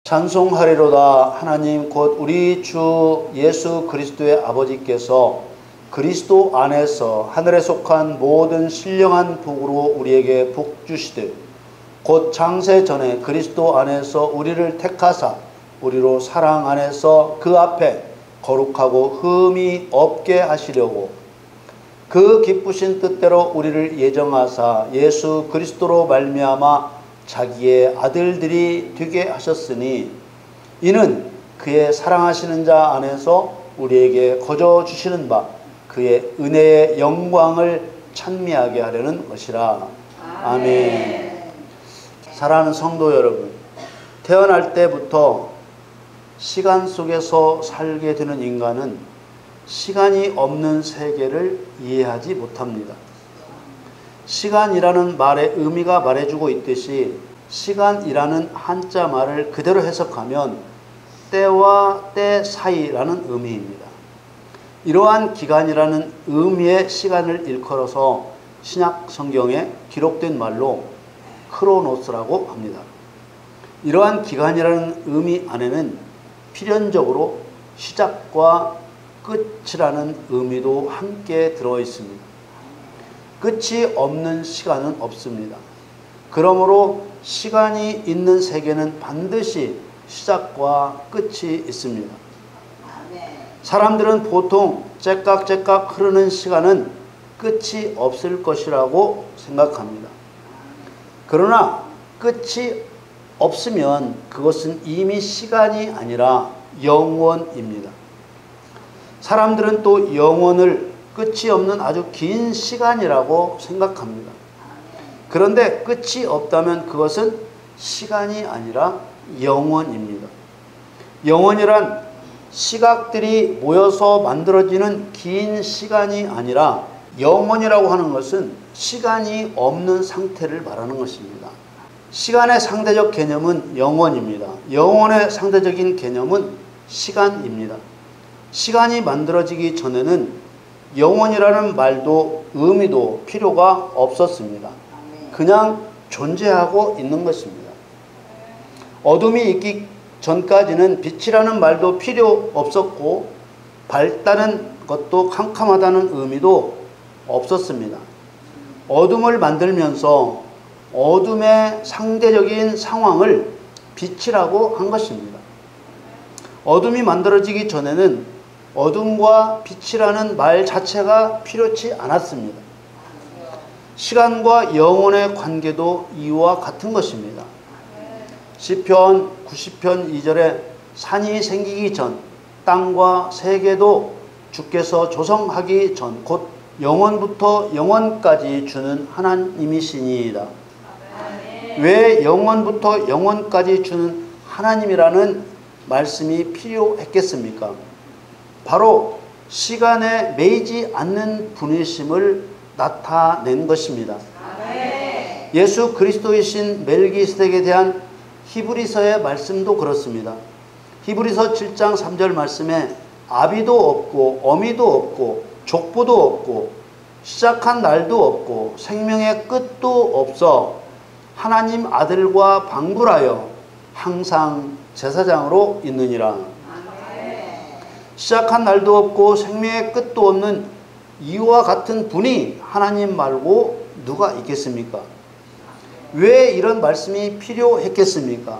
찬송하리로다. 하나님 곧 우리 주 예수 그리스도의 아버지께서 그리스도 안에서 하늘에 속한 모든 신령한 복으로 우리에게 복 주시되 곧 창세 전에 그리스도 안에서 우리를 택하사 우리로 사랑 안에서 그 앞에 거룩하고 흠이 없게 하시려고 그 기쁘신 뜻대로 우리를 예정하사 예수 그리스도로 말미암아 자기의 아들들이 되게 하셨으니 이는 그의 사랑하시는 자 안에서 우리에게 거저 주시는 바 그의 은혜의 영광을 찬미하게 하려는 것이라. 아멘. 사랑하는 성도 여러분, 태어날 때부터 시간 속에서 살게 되는 인간은 시간이 없는 세계를 이해하지 못합니다. 시간이라는 말의 의미가 말해주고 있듯이 시간이라는 한자 말을 그대로 해석하면 때와 때 사이라는 의미입니다. 이러한 기간이라는 의미의 시간을 일컬어서 신약 성경에 기록된 말로 크로노스라고 합니다. 이러한 기간이라는 의미 안에는 필연적으로 시작과 끝이라는 의미도 함께 들어 있습니다. 끝이 없는 시간은 없습니다. 그러므로 시간이 있는 세계는 반드시 시작과 끝이 있습니다. 사람들은 보통 째깍째깍 흐르는 시간은 끝이 없을 것이라고 생각합니다. 그러나 끝이 없으면 그것은 이미 시간이 아니라 영원입니다. 사람들은 또 영원을 끝이 없는 아주 긴 시간이라고 생각합니다. 그런데 끝이 없다면 그것은 시간이 아니라 영원입니다. 영원이란 시각들이 모여서 만들어지는 긴 시간이 아니라 영원이라고 하는 것은 시간이 없는 상태를 말하는 것입니다. 시간의 상대적 개념은 영원입니다. 영원의 상대적인 개념은 시간입니다. 시간이 만들어지기 전에는 영원이라는 말도 의미도 필요가 없었습니다. 그냥 존재하고 있는 것입니다. 어둠이 있기 전까지는 빛이라는 말도 필요 없었고 밝다는 것도 캄캄하다는 의미도 없었습니다. 어둠을 만들면서 어둠의 상대적인 상황을 빛이라고 한 것입니다. 어둠이 만들어지기 전에는 어둠과 빛이라는 말 자체가 필요치 않았습니다. 시간과 영혼의 관계도 이와 같은 것입니다. 시편 90편 2절에 산이 생기기 전 땅과 세계도 주께서 조성하기 전 곧 영원부터 영원까지 주는 하나님이시니이다. 왜 영원부터 영원까지 주는 하나님이라는 말씀이 필요했겠습니까? 바로 시간에 매이지 않는 분이심을 나타낸 것입니다. 예수 그리스도이신 멜기세덱에 대한 히브리서의 말씀도 그렇습니다. 히브리서 7장 3절 말씀에 아비도 없고 어미도 없고 족보도 없고 시작한 날도 없고 생명의 끝도 없어 하나님 아들과 방불하여 항상 제사장으로 있느니라. 시작한 날도 없고 생명의 끝도 없는 이와 같은 분이 하나님 말고 누가 있겠습니까? 왜 이런 말씀이 필요했겠습니까?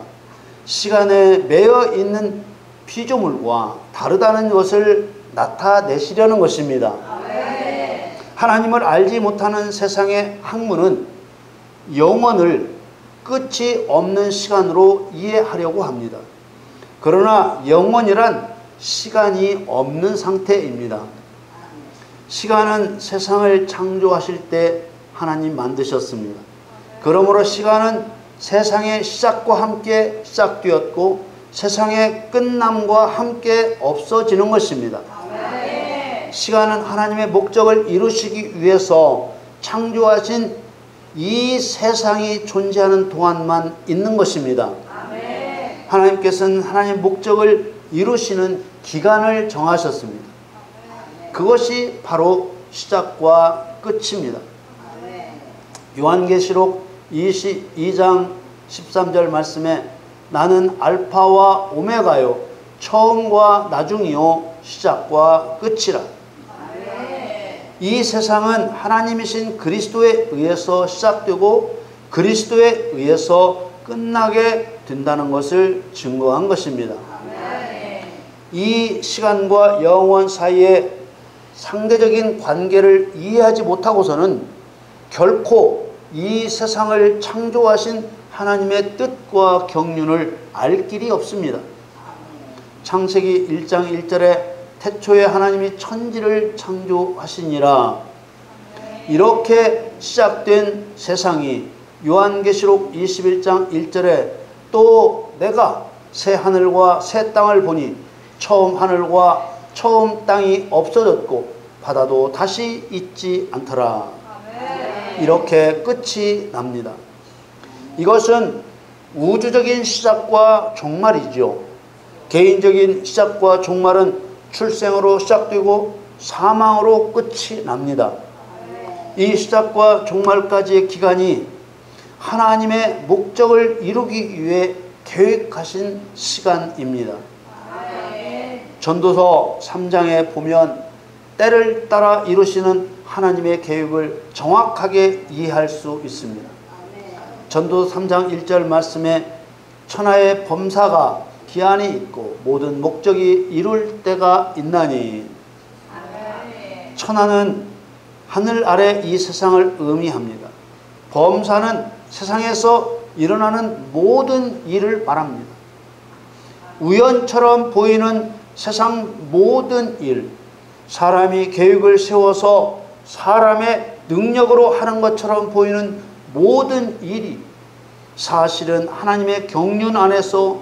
시간에 매여 있는 피조물과 다르다는 것을 나타내시려는 것입니다. 하나님을 알지 못하는 세상의 학문은 영원을 끝이 없는 시간으로 이해하려고 합니다. 그러나 영원이란 시간이 없는 상태입니다. 시간은 세상을 창조하실 때 하나님 만드셨습니다. 그러므로 시간은 세상의 시작과 함께 시작되었고 세상의 끝남과 함께 없어지는 것입니다. 시간은 하나님의 목적을 이루시기 위해서 창조하신 이 세상이 존재하는 동안만 있는 것입니다. 하나님께서는 하나님의 목적을 이루시는 기간을 정하셨습니다. 그것이 바로 시작과 끝입니다. 요한계시록 22장 13절 말씀에 나는 알파와 오메가요 처음과 나중이요 시작과 끝이라. 이 세상은 하나님이신 그리스도에 의해서 시작되고 그리스도에 의해서 끝나게 된다는 것을 증거한 것입니다. 이 시간과 영원 사이에 상대적인 관계를 이해하지 못하고서는 결코 이 세상을 창조하신 하나님의 뜻과 경륜을 알 길이 없습니다. 창세기 1장 1절에 태초에 하나님이 천지를 창조하시니라. 이렇게 시작된 세상이 요한계시록 21장 1절에 또 내가 새 하늘과 새 땅을 보니 처음 하늘과 처음 땅이 없어졌고 바다도 다시 있지 않더라. 이렇게 끝이 납니다. 이것은 우주적인 시작과 종말이죠. 개인적인 시작과 종말은 출생으로 시작되고 사망으로 끝이 납니다. 이 시작과 종말까지의 기간이 하나님의 목적을 이루기 위해 계획하신 시간입니다. 전도서 3장에 보면 때를 따라 이루시는 하나님의 계획을 정확하게 이해할 수 있습니다. 전도서 3장 1절 말씀에 천하의 범사가 기한이 있고 모든 목적이 이룰 때가 있나니. 천하는 하늘 아래 이 세상을 의미합니다. 범사는 세상에서 일어나는 모든 일을 말합니다. 우연처럼 보이는 세상 모든 일, 사람이 계획을 세워서 사람의 능력으로 하는 것처럼 보이는 모든 일이 사실은 하나님의 경륜 안에서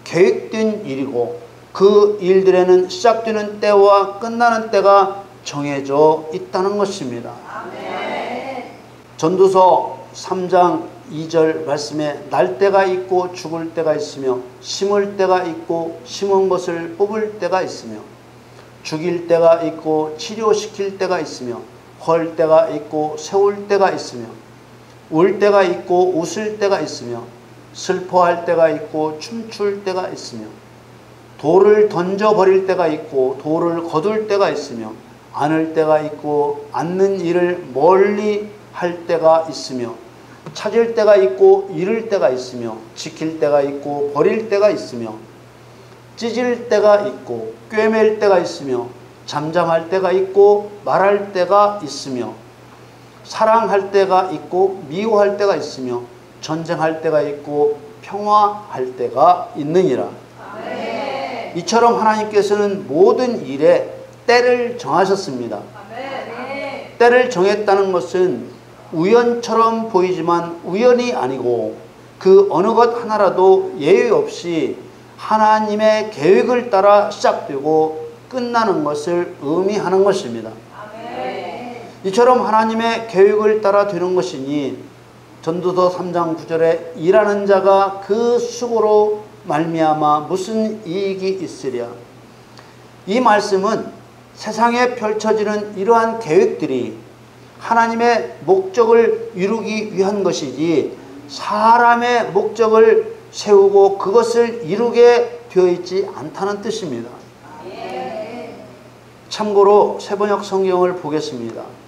계획된 일이고 그 일들에는 시작되는 때와 끝나는 때가 정해져 있다는 것입니다. 전도서 3장 2절 말씀에 날 때가 있고 죽을 때가 있으며 심을 때가 있고 심은 것을 뽑을 때가 있으며 죽일 때가 있고 치료시킬 때가 있으며 헐 때가 있고 세울 때가 있으며 울 때가 있고 웃을 때가 있으며 슬퍼할 때가 있고 춤출 때가 있으며 돌을 던져버릴 때가 있고 돌을 거둘 때가 있으며 안을 때가 있고 앉는 일을 멀리 할 때가 있으며 찾을 때가 있고 잃을 때가 있으며 지킬 때가 있고 버릴 때가 있으며 찢을 때가 있고 꿰맬 때가 있으며 잠잠할 때가 있고 말할 때가 있으며 사랑할 때가 있고 미워할 때가 있으며 전쟁할 때가 있고 평화할 때가 있느니라. 이처럼 하나님께서는 모든 일에 때를 정하셨습니다. 때를 정했다는 것은 우연처럼 보이지만 우연이 아니고 그 어느 것 하나라도 예외 없이 하나님의 계획을 따라 시작되고 끝나는 것을 의미하는 것입니다. 이처럼 하나님의 계획을 따라 되는 것이니 전도서 3장 9절에 일하는 자가 그 수고로 말미암아 무슨 이익이 있으랴. 이 말씀은 세상에 펼쳐지는 이러한 계획들이 하나님의 목적을 이루기 위한 것이지 사람의 목적을 세우고 그것을 이루게 되어 있지 않다는 뜻입니다. 참고로 세번역 성경을 보겠습니다.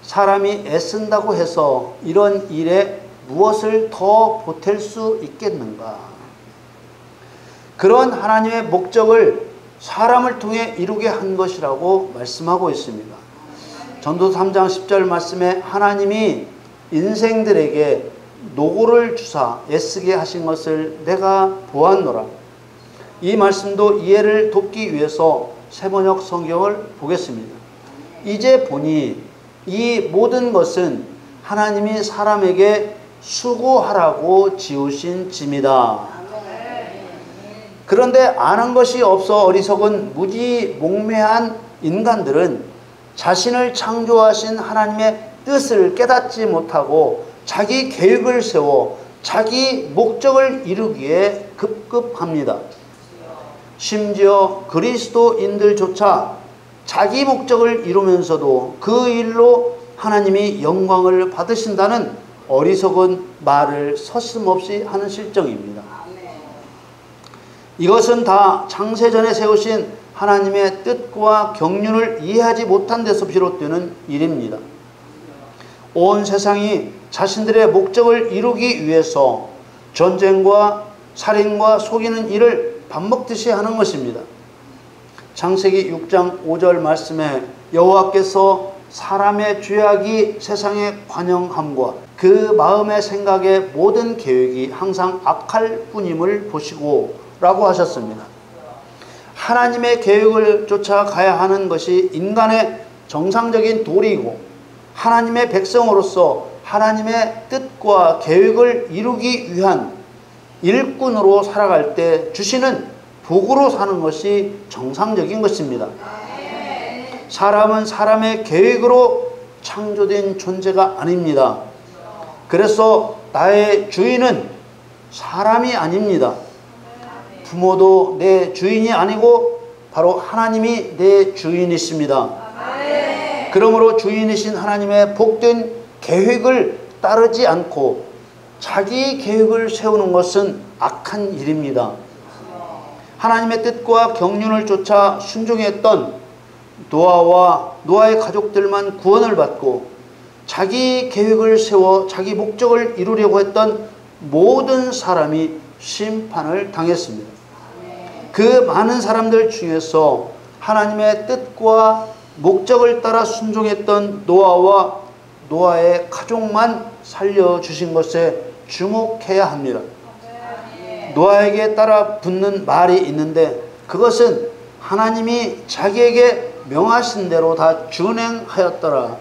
사람이 애쓴다고 해서 이런 일에 무엇을 더 보탤 수 있겠는가? 그런 하나님의 목적을 사람을 통해 이루게 한 것이라고 말씀하고 있습니다. 전도서 3장 10절 말씀에 하나님이 인생들에게 노고를 주사 애쓰게 하신 것을 내가 보았노라. 이 말씀도 이해를 돕기 위해서 세번역 성경을 보겠습니다. 이제 보니 이 모든 것은 하나님이 사람에게 수고하라고 지으신 짐이다. 그런데 아는 것이 없어 어리석은 무지몽매한 인간들은 자신을 창조하신 하나님의 뜻을 깨닫지 못하고 자기 계획을 세워 자기 목적을 이루기에 급급합니다. 심지어 그리스도인들조차 자기 목적을 이루면서도 그 일로 하나님이 영광을 받으신다는 어리석은 말을 서슴없이 하는 실정입니다. 이것은 다 창세전에 세우신 하나님의 뜻과 경륜을 이해하지 못한 데서 비롯되는 일입니다. 온 세상이 자신들의 목적을 이루기 위해서 전쟁과 살인과 속이는 일을 밥 먹듯이 하는 것입니다. 창세기 6장 5절 말씀에 여호와께서 사람의 죄악이 세상에 관영함과 그 마음의 생각의 모든 계획이 항상 악할 뿐임을 보시고 라고 하셨습니다. 하나님의 계획을 쫓아가야 하는 것이 인간의 정상적인 도리이고 하나님의 백성으로서 하나님의 뜻과 계획을 이루기 위한 일꾼으로 살아갈 때 주시는 복으로 사는 것이 정상적인 것입니다. 사람은 사람의 계획으로 창조된 존재가 아닙니다. 그래서 나의 주인은 사람이 아닙니다. 부모도 내 주인이 아니고 바로 하나님이 내 주인이십니다. 그러므로 주인이신 하나님의 복된 계획을 따르지 않고 자기 계획을 세우는 것은 악한 일입니다. 하나님의 뜻과 경륜을 쫓아 순종했던 노아와 노아의 가족들만 구원을 받고 자기 계획을 세워 자기 목적을 이루려고 했던 모든 사람이 심판을 당했습니다. 그 많은 사람들 중에서 하나님의 뜻과 목적을 따라 순종했던 노아와 노아의 가족만 살려주신 것에 주목해야 합니다. 노아에게 따라 붙는 말이 있는데 그것은 하나님이 자기에게 명하신 대로 다 준행하였더라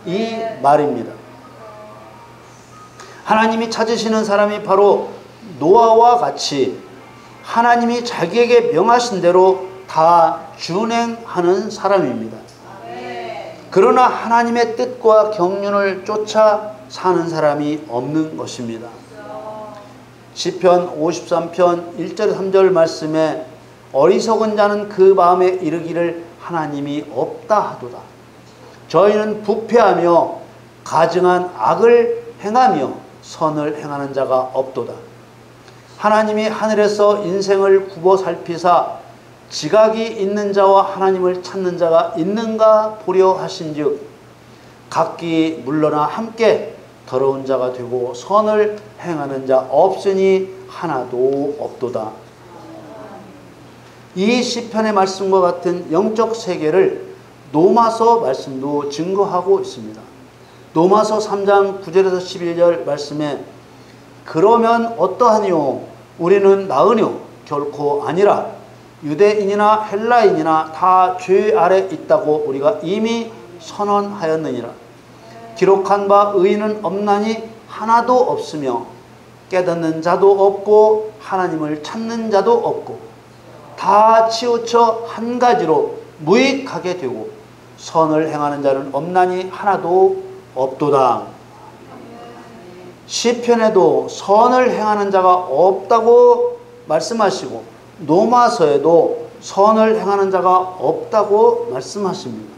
이 말입니다. 하나님이 찾으시는 사람이 바로 노아와 같이 하나님이 자기에게 명하신 대로 다 준행하는 사람입니다. 그러나 하나님의 뜻과 경륜을 쫓아 사는 사람이 없는 것입니다. 시편 53편 1절 3절 말씀에 어리석은 자는 그 마음에 이르기를 하나님이 없다 하도다. 저희는 부패하며 가증한 악을 행하며 선을 행하는 자가 없도다. 하나님이 하늘에서 인생을 굽어 살피사 지각이 있는 자와 하나님을 찾는 자가 있는가 보려 하신즉 각기 물러나 함께 더러운 자가 되고 선을 행하는 자 없으니 하나도 없도다. 이 시편의 말씀과 같은 영적 세계를 노마서 말씀도 증거하고 있습니다. 노마서 3장 9절에서 11절 말씀에 그러면 어떠하니요 우리는 나으뇨 결코 아니라 유대인이나 헬라인이나 다 죄 아래 있다고 우리가 이미 선언하였느니라. 기록한 바 의인은 없나니 하나도 없으며 깨닫는 자도 없고 하나님을 찾는 자도 없고 다 치우쳐 한 가지로 무익하게 되고 선을 행하는 자는 없나니 하나도 없도다. 시편에도 선을 행하는 자가 없다고 말씀하시고 노마서에도 선을 행하는 자가 없다고 말씀하십니다.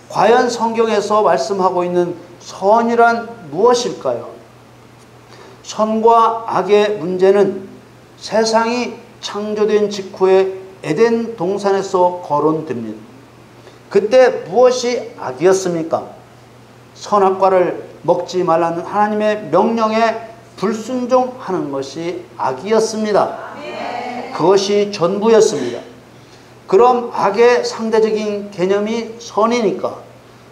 과연 성경에서 말씀하고 있는 선이란 무엇일까요? 선과 악의 문제는 세상이 창조된 직후에 에덴 동산에서 거론됩니다. 그때 무엇이 악이었습니까? 선악과를 먹지 말라는 하나님의 명령에 불순종하는 것이 악이었습니다. 그것이 전부였습니다. 그럼 악의 상대적인 개념이 선이니까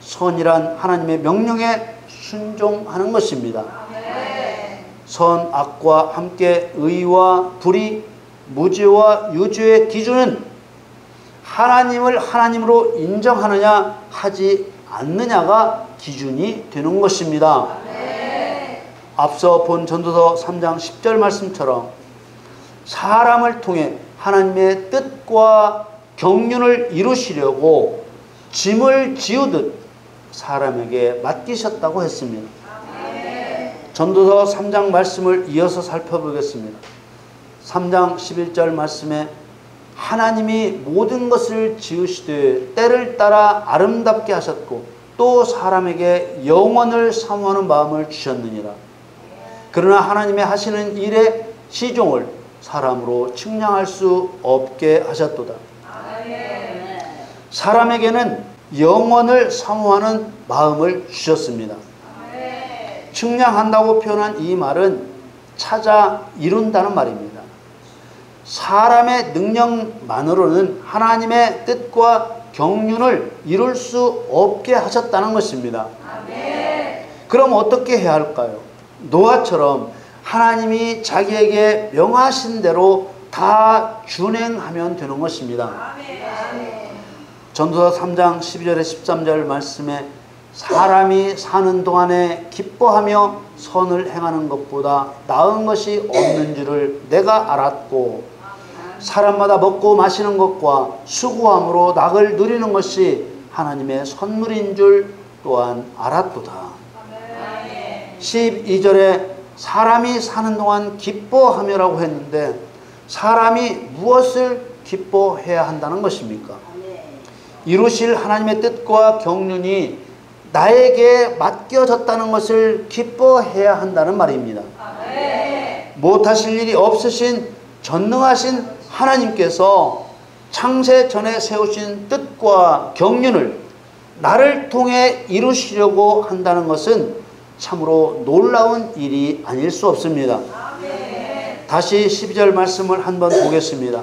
선이란 하나님의 명령에 순종하는 것입니다. 선, 악과 함께 의와 불의, 무죄와 유죄의 기준은 하나님을 하나님으로 인정하느냐 하지 않느냐가 기준이 되는 것입니다. 앞서 본 전도서 3장 10절 말씀처럼 사람을 통해 하나님의 뜻과 경륜을 이루시려고 짐을 지우듯 사람에게 맡기셨다고 했습니다. 전도서 3장 말씀을 이어서 살펴보겠습니다. 3장 11절 말씀에 하나님이 모든 것을 지으시되 때를 따라 아름답게 하셨고 또 사람에게 영원을 사모하는 마음을 주셨느니라. 그러나 하나님의 하시는 일의 시종을 사람으로 측량할 수 없게 하셨도다. 사람에게는 영원을 사모하는 마음을 주셨습니다. 측량한다고 표현한 이 말은 찾아 이룬다는 말입니다. 사람의 능력만으로는 하나님의 뜻과 경륜을 이룰 수 없게 하셨다는 것입니다. 그럼 어떻게 해야 할까요? 노아처럼 하나님이 자기에게 명하신 대로 다 준행하면 되는 것입니다. 전도서 3장 12절에 13절 말씀에 사람이 사는 동안에 기뻐하며 선을 행하는 것보다 나은 것이 없는 줄을 내가 알았고 사람마다 먹고 마시는 것과 수고함으로 낙을 누리는 것이 하나님의 선물인 줄 또한 알았도다. 12절에 사람이 사는 동안 기뻐하며라고 했는데 사람이 무엇을 기뻐해야 한다는 것입니까? 이루실 하나님의 뜻과 경륜이 나에게 맡겨졌다는 것을 기뻐해야 한다는 말입니다. 못하실 일이 없으신 전능하신 하나님께서 창세 전에 세우신 뜻과 경륜을 나를 통해 이루시려고 한다는 것은 참으로 놀라운 일이 아닐 수 없습니다. 다시 12절 말씀을 한번 보겠습니다.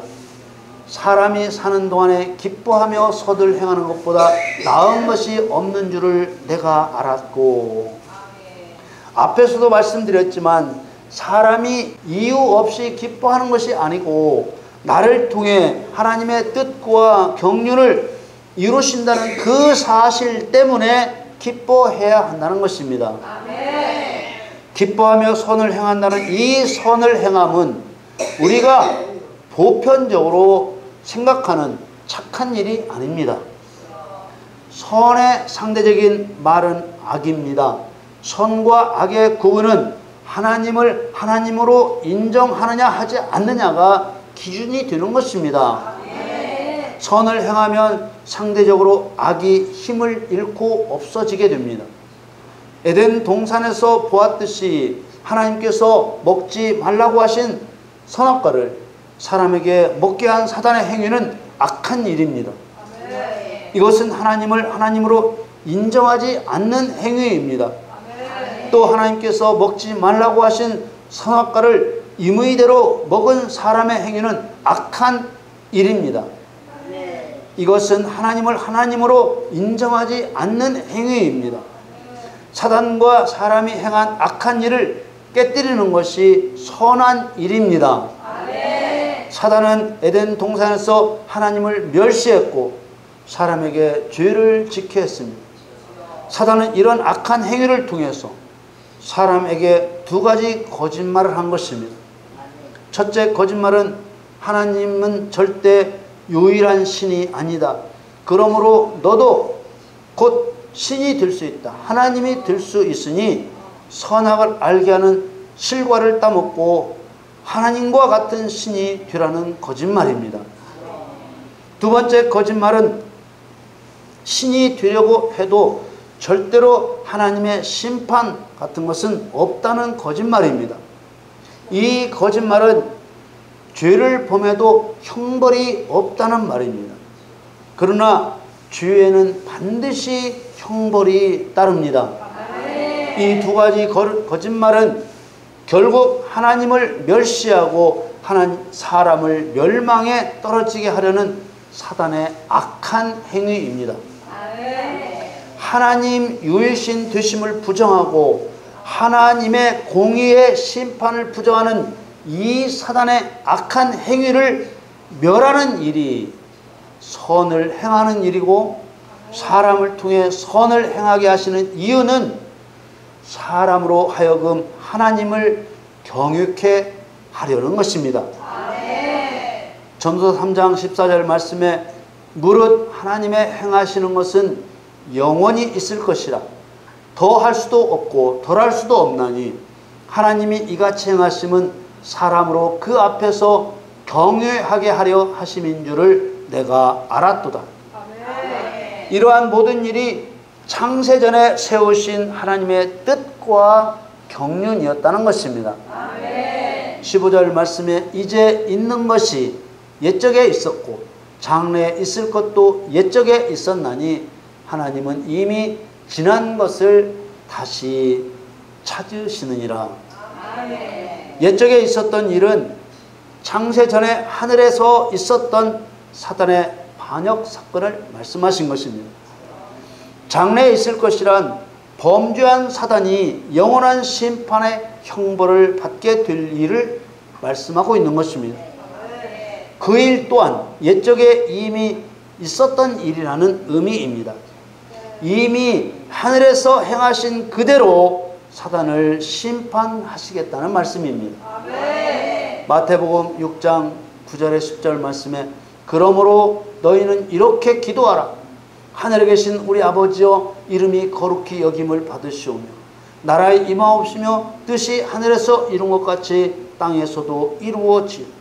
사람이 사는 동안에 기뻐하며 선을 행하는 것보다 나은 것이 없는 줄을 내가 알았고, 앞에서도 말씀드렸지만 사람이 이유 없이 기뻐하는 것이 아니고 나를 통해 하나님의 뜻과 경륜을 이루신다는 그 사실 때문에 기뻐해야 한다는 것입니다. 기뻐하며 선을 행한다는 이 선을 행함은 우리가 보편적으로 생각하는 착한 일이 아닙니다. 선의 상대적인 말은 악입니다. 선과 악의 구분은 하나님을 하나님으로 인정하느냐 하지 않느냐가 기준이 되는 것입니다. 선을 행하면 상대적으로 악이 힘을 잃고 없어지게 됩니다. 에덴 동산에서 보았듯이 하나님께서 먹지 말라고 하신 선악과를 사람에게 먹게 한 사단의 행위는 악한 일입니다. 이것은 하나님을 하나님으로 인정하지 않는 행위입니다. 또 하나님께서 먹지 말라고 하신 선악과를 임의대로 먹은 사람의 행위는 악한 일입니다. 이것은 하나님을 하나님으로 인정하지 않는 행위입니다. 사단과 사람이 행한 악한 일을 깨뜨리는 것이 선한 일입니다. 사단은 에덴 동산에서 하나님을 멸시했고 사람에게 죄를 짓게 했습니다. 사단은 이런 악한 행위를 통해서 사람에게 두 가지 거짓말을 한 것입니다. 첫째 거짓말은 하나님은 절대 유일한 신이 아니다. 그러므로 너도 곧 신이 될 수 있다. 하나님이 될 수 있으니 선악을 알게 하는 실과를 따먹고 하나님과 같은 신이 되라는 거짓말입니다. 두 번째 거짓말은 신이 되려고 해도 절대로 하나님의 심판 같은 것은 없다는 거짓말입니다. 이 거짓말은 죄를 범해도 형벌이 없다는 말입니다. 그러나 죄에는 반드시 형벌이 따릅니다. 이 두 가지 거짓말은 결국 하나님을 멸시하고 사람을 멸망에 떨어지게 하려는 사단의 악한 행위입니다. 하나님 유일신 되심을 부정하고 하나님의 공의의 심판을 부정하는 이 사단의 악한 행위를 멸하는 일이 선을 행하는 일이고, 사람을 통해 선을 행하게 하시는 이유는 사람으로 하여금 하나님을 경외케 하려는 것입니다. 전도서 3장 14절 말씀에 무릇 하나님의 행하시는 것은 영원히 있을 것이라 더 할 수도 없고 덜 할 수도 없나니 하나님이 이같이 행하심은 사람으로 그 앞에서 경외하게 하려 하심인 줄을 내가 알았도다. 이러한 모든 일이 창세전에 세우신 하나님의 뜻과 경륜이었다는 것입니다. 15절 말씀에 이제 있는 것이 옛적에 있었고 장래에 있을 것도 옛적에 있었나니 하나님은 이미 지난 것을 다시 찾으시느니라. 옛적에 있었던 일은 창세 전에 하늘에서 있었던 사단의 반역 사건을 말씀하신 것입니다. 장래에 있을 것이란 범죄한 사단이 영원한 심판의 형벌을 받게 될 일을 말씀하고 있는 것입니다. 그 일 또한 옛적에 이미 있었던 일이라는 의미입니다. 이미 하늘에서 행하신 그대로 사단을 심판하시겠다는 말씀입니다. 마태복음 6장 9절에 10절 말씀에 그러므로 너희는 이렇게 기도하라. 하늘에 계신 우리 아버지여 이름이 거룩히 여김을 받으시오며 나라에 임하옵시며 뜻이 하늘에서 이룬 것 같이 땅에서도 이루어지오.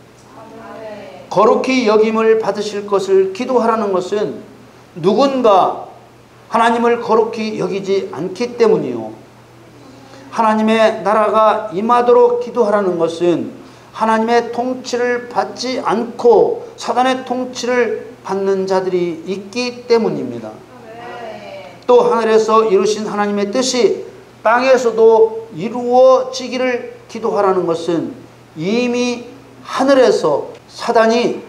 거룩히 여김을 받으실 것을 기도하라는 것은 누군가 하나님을 거룩히 여기지 않기 때문이요. 하나님의 나라가 임하도록 기도하라는 것은 하나님의 통치를 받지 않고 사단의 통치를 받는 자들이 있기 때문입니다. 또 하늘에서 이루신 하나님의 뜻이 땅에서도 이루어지기를 기도하라는 것은 이미 하늘에서 사단이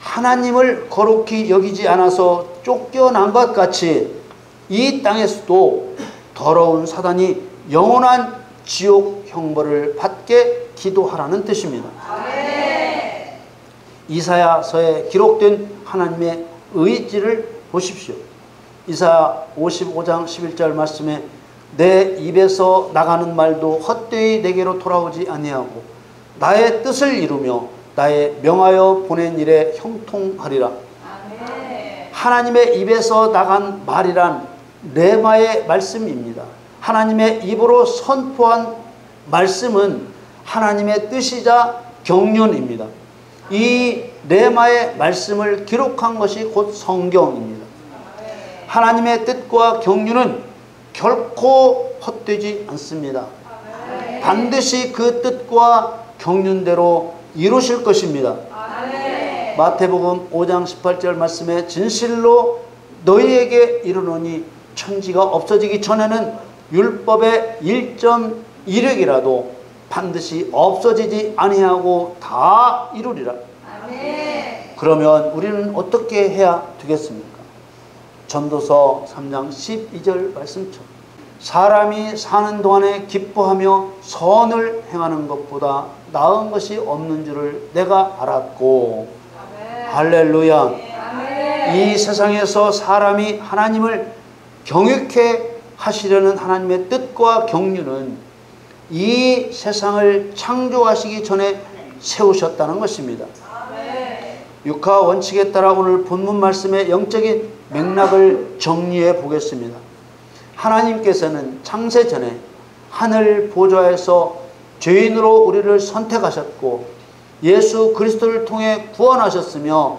하나님을 거룩히 여기지 않아서 쫓겨난 것 같이 이 땅에서도 더러운 사단이 영원한 지옥 형벌을 받게 기도하라는 뜻입니다. 이사야서에 기록된 하나님의 의지를 보십시오. 이사야 55장 11절 말씀에 내 입에서 나가는 말도 헛되이 내게로 돌아오지 아니하고 나의 뜻을 이루며 나의 명하여 보낸 일에 형통하리라. 하나님의 입에서 나간 말이란 레마의 말씀입니다. 하나님의 입으로 선포한 말씀은 하나님의 뜻이자 경륜입니다. 이 레마의 말씀을 기록한 것이 곧 성경입니다. 하나님의 뜻과 경륜은 결코 헛되지 않습니다. 반드시 그 뜻과 경륜대로 이루실 것입니다. 마태복음 5장 18절 말씀에 진실로 너희에게 이르노니 천지가 없어지기 전에는 율법의 1.1획이라도 반드시 없어지지 아니하고 다 이루리라. 그러면 우리는 어떻게 해야 되겠습니까? 전도서 3장 12절 말씀처럼 사람이 사는 동안에 기뻐하며 선을 행하는 것보다 나은 것이 없는 줄을 내가 알았고. 할렐루야. 이 세상에서 사람이 하나님을 경외케 하시려는 하나님의 뜻과 경륜은 이 세상을 창조하시기 전에 세우셨다는 것입니다. 육하 원칙에 따라 오늘 본문 말씀의 영적인 맥락을 정리해 보겠습니다. 하나님께서는 창세 전에 하늘 보좌에서 죄인으로 우리를 선택하셨고 예수 그리스도를 통해 구원하셨으며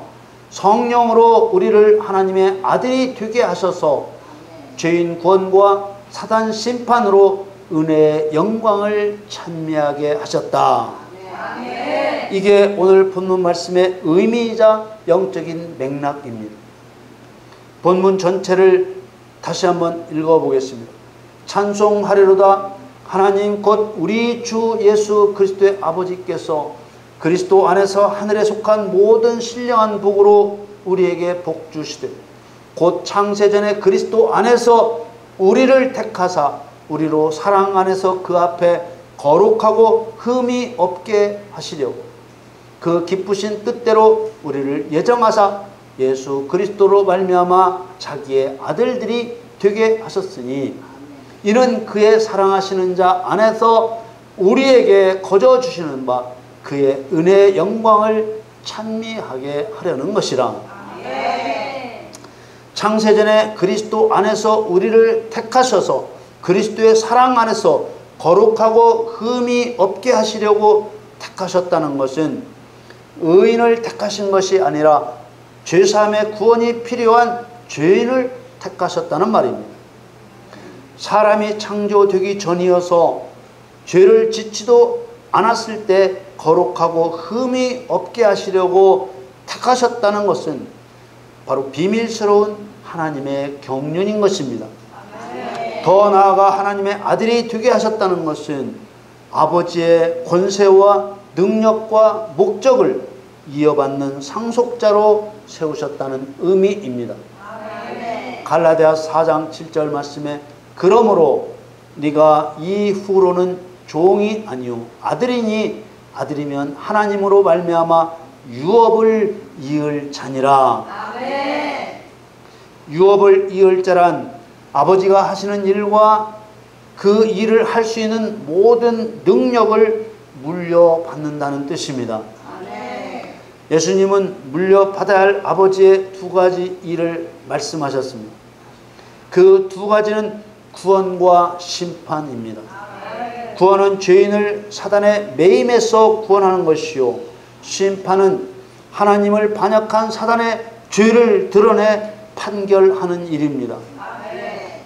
성령으로 우리를 하나님의 아들이 되게 하셔서 죄인 구원과 사단 심판으로 은혜의 영광을 찬미하게 하셨다. 이게 오늘 본문 말씀의 의미이자 영적인 맥락입니다. 본문 전체를 다시 한번 읽어보겠습니다. 찬송하리로다. 하나님 곧 우리 주 예수 그리스도의 아버지께서 그리스도 안에서 하늘에 속한 모든 신령한 복으로 우리에게 복 주시되 곧 창세전에 그리스도 안에서 우리를 택하사 우리로 사랑 안에서 그 앞에 거룩하고 흠이 없게 하시려고 그 기쁘신 뜻대로 우리를 예정하사 예수 그리스도로 말미암아 자기의 아들들이 되게 하셨으니 이는 그의 사랑하시는 자 안에서 우리에게 거저 주시는 바 그의 은혜의 영광을 찬미하게 하려는 것이라. 창세전에 그리스도 안에서 우리를 택하셔서 그리스도의 사랑 안에서 거룩하고 흠이 없게 하시려고 택하셨다는 것은 의인을 택하신 것이 아니라 죄사함의 구원이 필요한 죄인을 택하셨다는 말입니다. 사람이 창조되기 전이어서 죄를 짓지도 않았을 때 거룩하고 흠이 없게 하시려고 택하셨다는 것은 바로 비밀스러운 하나님의 경륜인 것입니다. 더 나아가 하나님의 아들이 되게 하셨다는 것은 아버지의 권세와 능력과 목적을 이어받는 상속자로 세우셨다는 의미입니다. 갈라디아 4장 7절 말씀에 그러므로 네가 이후로는 종이 아니요 아들이니 아들이면 하나님으로 말미암아 유업을 이을 자니라. 유업을 이을 자란 아버지가 하시는 일과 그 일을 할 수 있는 모든 능력을 물려받는다는 뜻입니다. 예수님은 물려받아야 할 아버지의 두 가지 일을 말씀하셨습니다. 그 두 가지는 구원과 심판입니다. 구원은 죄인을 사단의 매임에서 구원하는 것이요, 심판은 하나님을 반역한 사단의 죄를 드러내 판결하는 일입니다.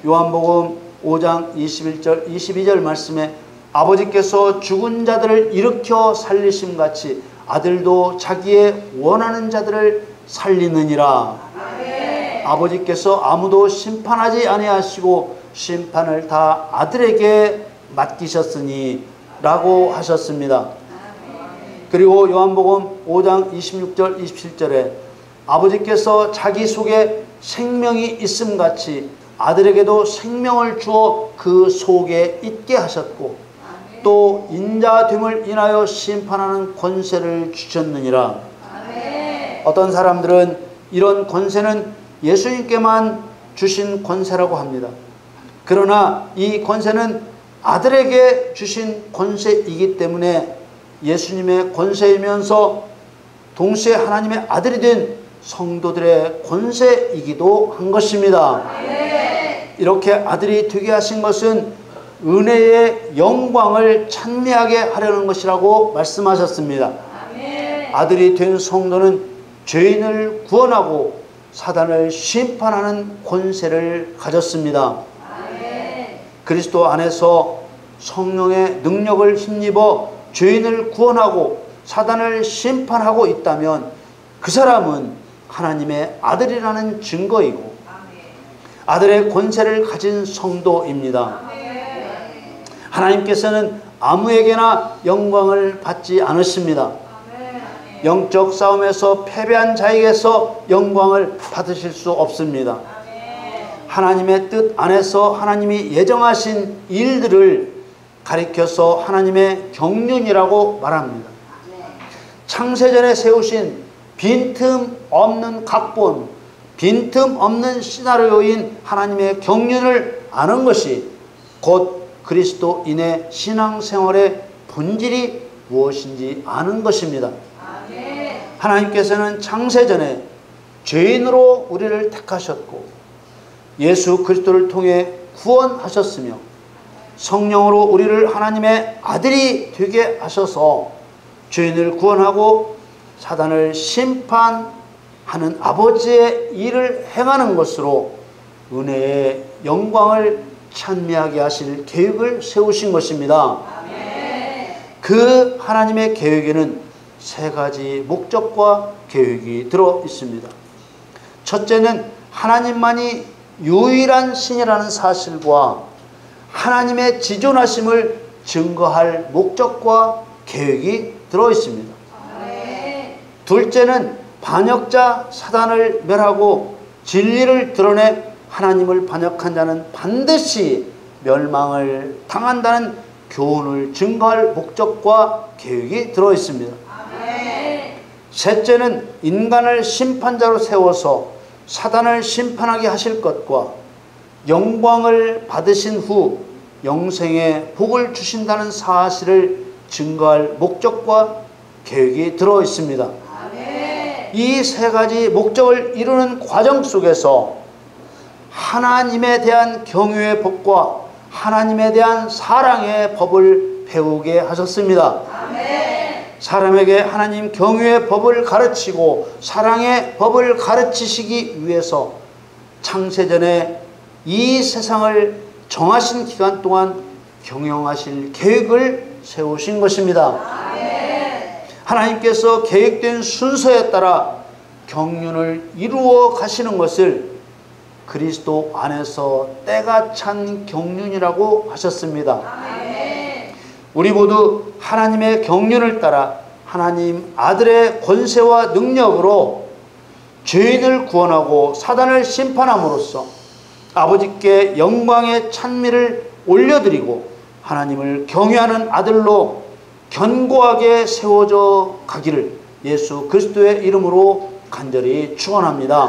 요한복음 5장 21절 22절 말씀에 아버지께서 죽은 자들을 일으켜 살리심 같이 아들도 자기의 원하는 자들을 살리느니라. 아버지께서 아무도 심판하지 아니하시고 심판을 다 아들에게 맡기셨으니 라고 하셨습니다. 그리고 요한복음 5장 26절 27절에 아버지께서 자기 속에 생명이 있음 같이 아들에게도 생명을 주어 그 속에 있게 하셨고 또 인자됨을 인하여 심판하는 권세를 주셨느니라. 어떤 사람들은 이런 권세는 예수님께만 주신 권세라고 합니다. 그러나 이 권세는 아들에게 주신 권세이기 때문에 예수님의 권세이면서 동시에 하나님의 아들이 된 성도들의 권세이기도 한 것입니다. 이렇게 아들이 되게 하신 것은 은혜의 영광을 찬미하게 하려는 것이라고 말씀하셨습니다. 아들이 된 성도는 죄인을 구원하고 사단을 심판하는 권세를 가졌습니다. 그리스도 안에서 성령의 능력을 힘입어 죄인을 구원하고 사단을 심판하고 있다면 그 사람은 하나님의 아들이라는 증거이고 아들의 권세를 가진 성도입니다. 하나님께서는 아무에게나 영광을 받지 않으십니다. 영적 싸움에서 패배한 자에게서 영광을 받으실 수 없습니다. 하나님의 뜻 안에서 하나님이 예정하신 일들을 가리켜서 하나님의 경륜이라고 말합니다. 창세전에 세우신 빈틈 없는 각본, 빈틈 없는 시나리오인 하나님의 경륜을 아는 것이 곧 그리스도인의 신앙생활의 본질이 무엇인지 아는 것입니다. 하나님께서는 창세전에 죄인으로 우리를 택하셨고 예수 그리스도를 통해 구원하셨으며 성령으로 우리를 하나님의 아들이 되게 하셔서 죄인을 구원하고 사단을 심판하는 아버지의 일을 행하는 것으로 은혜의 영광을 찬미하게 하실 계획을 세우신 것입니다. 그 하나님의 계획에는 세 가지 목적과 계획이 들어 있습니다. 첫째는 하나님만이 유일한 신이라는 사실과 하나님의 지존하심을 증거할 목적과 계획이 들어 있습니다. 둘째는 반역자 사단을 멸하고 진리를 드러내 하나님을 반역한 자는 반드시 멸망을 당한다는 교훈을 증거할 목적과 계획이 들어 있습니다. 셋째는 인간을 심판자로 세워서 사단을 심판하게 하실 것과 영광을 받으신 후 영생의 복을 주신다는 사실을 증거할 목적과 계획이 들어 있습니다. 이 세 가지 목적을 이루는 과정 속에서 하나님에 대한 경외의 법과 하나님에 대한 사랑의 법을 배우게 하셨습니다. 사람에게 하나님 경외의 법을 가르치고 사랑의 법을 가르치시기 위해서 창세전에 이 세상을 정하신 기간 동안 경영하실 계획을 세우신 것입니다. 하나님께서 계획된 순서에 따라 경륜을 이루어 가시는 것을 그리스도 안에서 때가 찬 경륜이라고 하셨습니다. 우리 모두 하나님의 경륜을 따라 하나님 아들의 권세와 능력으로 죄인을 구원하고 사단을 심판함으로써 아버지께 영광의 찬미를 올려드리고 하나님을 경외하는 아들로 견고하게 세워져 가기를 예수 그리스도의 이름으로 간절히 축원합니다.